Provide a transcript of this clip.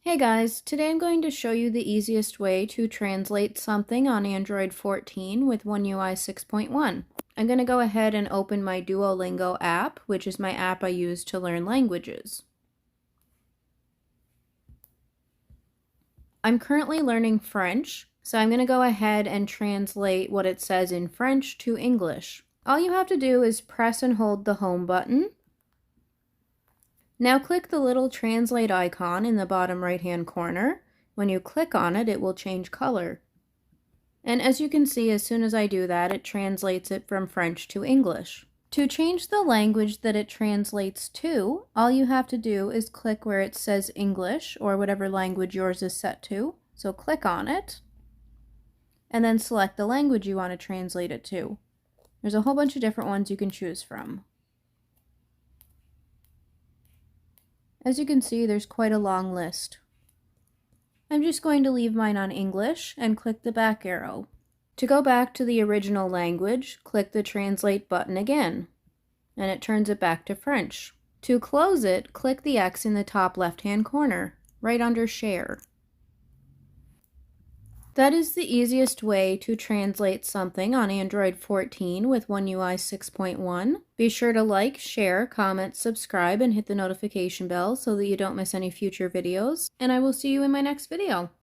Hey guys, today I'm going to show you the easiest way to translate something on Android 14 with One UI 6.1. I'm going to go ahead and open my Duolingo app, which is my app I use to learn languages. I'm currently learning French, so I'm going to go ahead and translate what it says in French to English. All you have to do is press and hold the home button. Now click the little translate icon in the bottom right-hand corner. When you click on it, it will change color. And as you can see, as soon as I do that, it translates it from French to English. To change the language that it translates to, all you have to do is click where it says English, or whatever language yours is set to. So click on it, and then select the language you want to translate it to. There's a whole bunch of different ones you can choose from. As you can see, there's quite a long list. I'm just going to leave mine on English and click the back arrow. To go back to the original language, click the Translate button again, and it turns it back to French. To close it, click the X in the top left-hand corner, right under Share. That is the easiest way to translate something on Android 14 with One UI 6.1. Be sure to like, share, comment, subscribe, and hit the notification bell so that you don't miss any future videos. And I will see you in my next video.